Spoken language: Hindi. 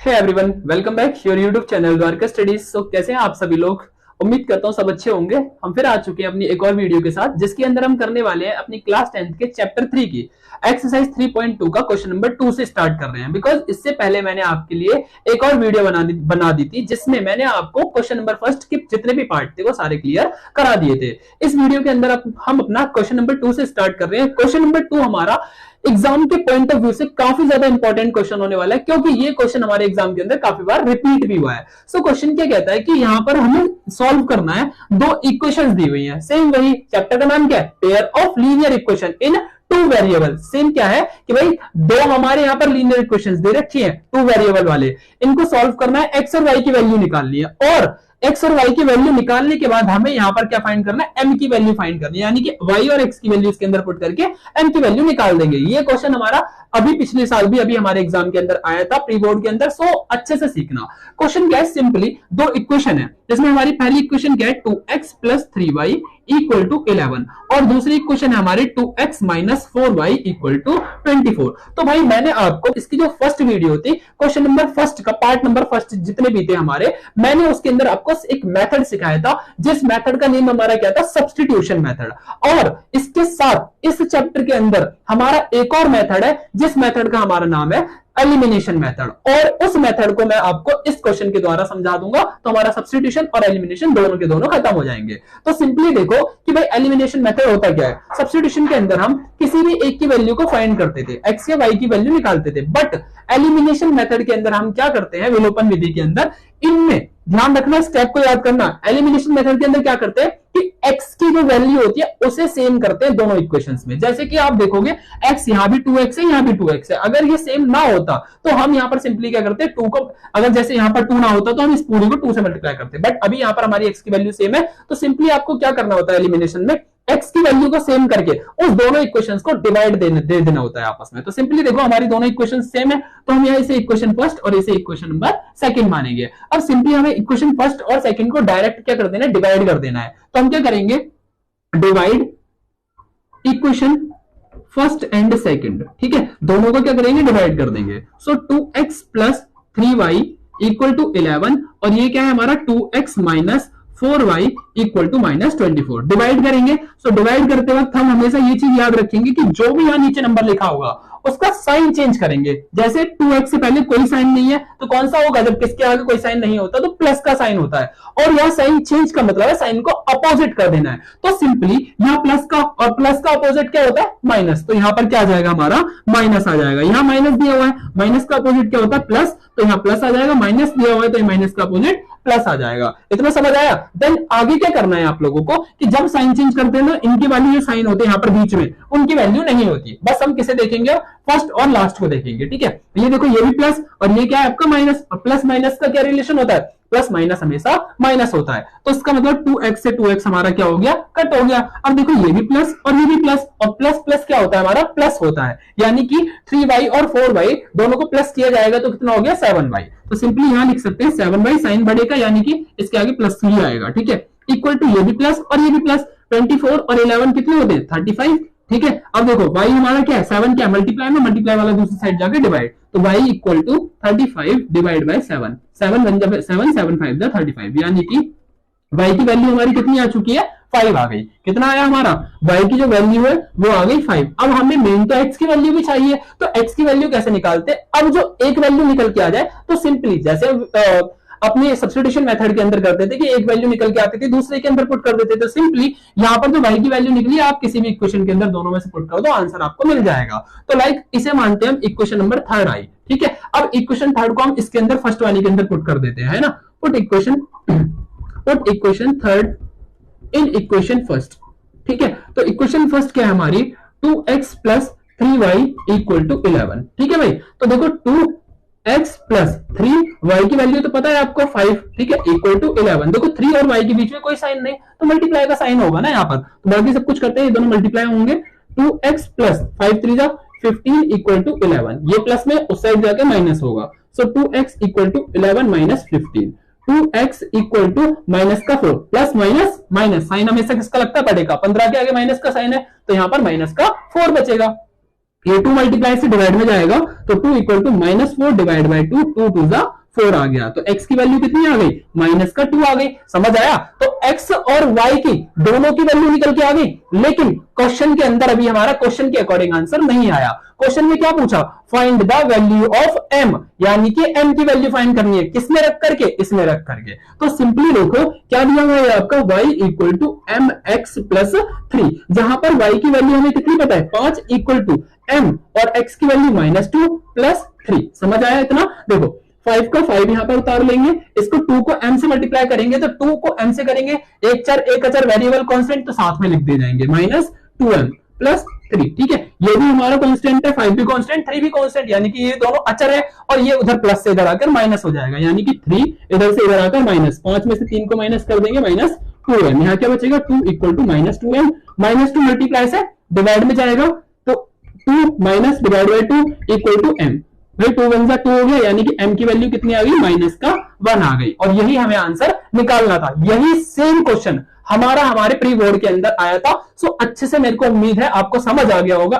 Hey everyone, welcome back your YouTube channel Dwarka studies. So कैसे हैं आप सभी लोग? उम्मीद करता हूं सब अच्छे होंगे। हम फिर आ चुके हैं अपनी एक और वीडियो के साथ, जिसके अंदर हम करने वाले हैं अपनी क्लास 10th के चैप्टर 3 की एक्सरसाइज 3.2 का क्वेश्चन नंबर 2 से स्टार्ट कर रहे हैं। बिकॉज इससे पहले मैंने आपके लिए एक और वीडियो बना दी थी, जिसमें मैंने आपको क्वेश्चन नंबर फर्स्ट के जितने भी पार्ट थे वो सारे क्लियर करा दिए थे। इस वीडियो के अंदर हम अपना क्वेश्चन नंबर 2 से स्टार्ट कर रहे हैं। क्वेश्चन नंबर 2 हमारा एग्जाम के पॉइंट ऑफ व्यू से काफी ज्यादा इंपॉर्टेंट क्वेश्चन होने वाला है, क्योंकि ये क्वेश्चन हमारे एग्जाम के अंदर काफी बार रिपीट भी हुआ है। सो क्वेश्चन क्या कहता है कि यहाँ पर हमें सॉल्व करना है, दो इक्वेशंस दी हुई हैं। सेम वही चैप्टर का नाम क्या है? Pair of linear equation in two variable. Same क्या है कि भाई दो हमारे यहाँ पर लीनियर इक्वेशंस दे रखी हैं टू वेरिएबल वाले, इनको सॉल्व करना है, एक्स और वाई की वैल्यू निकालनी है, और एक्स और वाई की वैल्यू निकालने के बाद हमें यहां पर क्या फाइंड करना है? एम की वैल्यू फाइंड करनी है, यानी कि वाई और एक्स की वैल्यू इसके अंदर पुट करके एम की वैल्यू निकाल देंगे। ये क्वेश्चन हमारा अभी पिछले साल भी अभी हमारे एग्जाम के अंदर आया था प्री बोर्ड के अंदर। सो अच्छे से सीखना। क्वेश्चन क्या है? सिंपली दो इक्वेशन है, जिसमें हमारी पहली इक्वेशन क्या है? 2x plus 3y equal to 11, और दूसरी इक्वेशन है हमारी 2x minus 4y equal to 24। तो भाई मैंने आपको इसकी जो फर्स्ट वीडियो थी, क्वेश्चन नंबर फर्स्ट का पार्ट नंबर फर्स्ट जितने भी थे हमारे, मैंने उसके अंदर आपको एक मेथड सिखाया था, जिस मेथड का नेम हमारा क्या था? Substitution method. और इसके साथ इस चैप्टर के अंदर हमारा एक और मेथड है, जिस मेथड का हमारा नाम है एलिमिनेशन मेथड, और उस मेथड को मैं आपको इस क्वेश्चन के द्वारा समझा दूंगा। तो हमारा सब्स्टिट्यूशन और एलिमिनेशन दोनों के दोनों खत्म हो जाएंगे। तो सिंपली देखो कि भाई एलिमिनेशन मेथड होता क्या है। सब्स्टिट्यूशन के अंदर हम किसी भी एक की वैल्यू को फाइंड करते थे, एक्स या वाई की वैल्यू निकालते थे, बट एलिमिनेशन मेथड के अंदर हम क्या करते हैं? विलोपन विधि के अंदर इनमें ध्यान रखना, स्टेप को याद करना। एलिमिनेशन मेथड के अंदर क्या करते हैं कि x की जो वैल्यू होती है उसे सेम करते हैं दोनों इक्वेशंस में। जैसे कि आप देखोगे x यहां भी 2x है, यहां भी 2x है। अगर ये सेम ना होता तो हम यहां पर सिंपली क्या करते हैं? 2 को, अगर जैसे यहां पर 2 ना होता तो हम इस पूरी को 2 से मल्टीप्लाई करते हैं, बट अभी यहां पर हमारी x की वैल्यू सेम है, तो सिंपली आपको क्या करना होता है? एलिमिनेशन में x की वैल्यू को सेम करके उस दोनों इक्वेशंस को डिवाइड दे देना होता है आपस में। तो सिंपली देखो हमारी दोनों इक्वेशन सेम है, तो हम यहाँ इसे इक्वेशन फर्स्ट और इसे इक्वेशन नंबर सेकंड मानेंगे। अब सिंपली हमें इक्वेशन फर्स्ट और सेकंड को डायरेक्ट क्या कर देना है? डिवाइड कर देना है। तो हम क्या करेंगे? Divide equation first and second. ठीक है, दोनों को क्या करेंगे? डिवाइड कर देंगे। सो 2x plus 3y equal to 11, और ये क्या है हमारा? 2x minus 4y equal to minus 24। Divide करेंगे। सो डिवाइड करते वक्त हम हमेशा ये चीज याद रखेंगे कि जो भी यहां नीचे नंबर लिखा होगा उसका साइन चेंज करेंगे। जैसे 2x से पहले कोई साइन नहीं है तो कौन सा होगा? जब किसके आगे कोई साइन नहीं होता तो प्लस का साइन होता है, और यहां साइन चेंज का मतलब है साइन को अपोजिट कर देना है। तो सिंपली यहां प्लस का, और प्लस का अपोजिट क्या होता है? माइनस। तो यहां पर क्या आ जाएगा? हमारा माइनस आ जाएगा। यहां माइनस दिया हुआ है, माइनस का अपोजिट क्या होता है? प्लस। तो यहां प्लस आ जाएगा, माइनस दिया हुआ है तो माइनस का अपोजिट प्लस आ जाएगा। इतना समझ आया? देन आगे क्या करना है आप लोगों को कि जब साइन चेंज करते हैं ना, इनकी वैल्यू जो साइन होते हैं यहाँ पर बीच में, उनकी वैल्यू नहीं होती। बस हम किसे देखेंगे? फर्स्ट और लास्ट को देखेंगे। ठीक है, ये देखो ये भी प्लस और ये क्या है आपका? माइनस। और प्लस माइनस का क्या रिलेशन होता है? प्लस माइनस हमेशा माइनस होता है। तो इसका मतलब 2x से 2x हमारा क्या हो गया? कट हो गया। अब देखो ये भी प्लस और ये भी प्लस, और प्लस प्लस क्या होता है? हमारा प्लस होता है, यानी कि 3y और 4y दोनों को प्लस किया जाएगा तो कितना हो गया? 7y। तो सिंपली यहां लिख सकते हैं 7y, साइन बढ़ेगा यानी कि इसके आगे प्लस 3 आएगा। ठीक है, इक्वल टू ये भी प्लस और ये भी प्लस। 24 और 11 कितने होते हैं? 35। ठीक है, अब देखो y हमारा क्या है? 7 क्या? मल्टीप्लाई में, मल्टीप्लाई वाला दूसरी साइड जाके डिवाइड, तो y equal to 35 divide by 7। 7 बन जाए 7, 7 5 35, यानी कि y की वैल्यू हमारी कितनी आ चुकी है? 5 आ गई। कितना आया हमारा? y की जो वैल्यू है वो आ गई 5। अब हमें मेन तो x की वैल्यू भी चाहिए, तो x की वैल्यू कैसे निकालते? अब जो एक वैल्यू निकल के आ जाए तो सिंपली जैसे अपने सब्स्टिट्यूशन मेथड के अंदर करते थे कि एक वैल्यू निकल के आती थी, दूसरे के अंदर पुट कर देते थे। तो सिंपली यहां पर जो y की वैल्यू निकली, आप किसी भी इक्वेशन के अंदर दोनों में से पुट कर दो, आंसर आपको मिल जाएगा। तो लाइक इसे मानते हैं हम इक्वेशन नंबर थर्ड आई। ठीक है, अब इक्वेशन थर्ड को हम इसके अंदर फर्स्ट वाली के अंदर पुट कर देते हैं, है ना? Put equation third in equation first. ठीक है, तो इक्वेशन फर्स्ट क्या है हमारी? 2x plus 3y equal to 11। ठीक है भाई, तो देखो 2x प्लस 3y की वैल्यू तो पता है आपको 5। ठीक है, इक्वल टू 11। देखो 3 और y के बीच में कोई साइन नहीं, तो मल्टीप्लाई का साइन होगा ना यहाँ पर, तो बाकी सब कुछ करते हैं, ये दोनों मल्टीप्लाई होंगे। 2x प्लस 5 3 जा 15 इक्वल टू 11, ये प्लस में उस साइड जाके माइनस होगा। So 2x equal to 11 minus 15, 2x equal to minus का 4 प्लस माइनस माइनस, साइन हमेशा किसका लगता है? पड़ेगा। 15 के आगे माइनस का साइन है, तो यहां पर माइनस का 4 बचेगा। ये 2 मल्टीप्लाई से डिवाइड में जाएगा तो 2 इक्वल टू -4 डिवाइड बाई 2, 2 2 जा 4 आ गया। तो x की वैल्यू कितनी आ गई, माइनस का 2 आ गई। समझ आया? तो x और y की दोनों की वैल्यू निकल के आ गई, लेकिन क्वेश्चन के अंदर अभी हमारा क्वेश्चन के अकॉर्डिंग आंसर नहीं आया। क्वेश्चन में क्या पूछा, find the value of m, यानी कि m की वैल्यू फाइंड करनी है, किसमें रख करके, इसमें रख करके। तो सिंपली देखो क्या दिया हुआ है आपका, y equal to mx plus 3, जहां पर y की वैल्यू हमें कितनी पता है, 5 इक्वल टू m और x की वैल्यू -2 प्लस 3। समझ आया इतना? देखो 5 का 5 यहां पर उतार लेंगे, इसको 2 को m से मल्टीप्लाई करेंगे तो 2 को m से करेंगे, एक अचर वेरिएबल कांस्टेंट तो साथ में लिख दे जाएंगे, -2m प्लस 3। ठीक है, ये भी हमारा कांस्टेंट है, 5 भी कांस्टेंट, 3 भी कांस्टेंट, यानी कि ये दोनों अचर है, और ये उधर प्लस से इधर आकर माइनस हो जाएगा, यानी कि 3 इधर से इधर आकर माइनस, 5 में से 3 को माइनस कर देंगे, -2m। यहाँ क्या बचेगा, 2 इक्वल टू -2m, -2 मल्टीप्लाई से डिवाइड में जाएगा तो 2 minus divide by 2 equal to m। भाई 2 1 जा 2 हो गया, यानी कि m की वैल्यू कितनी आ गई, -1 आ गई, और यही हमें आंसर निकालना था। यही सेम क्वेश्चन हमारे प्री बोर्ड के अंदर आया था। सो अच्छे से मेरे को उम्मीद है आपको समझ आ गया होगा।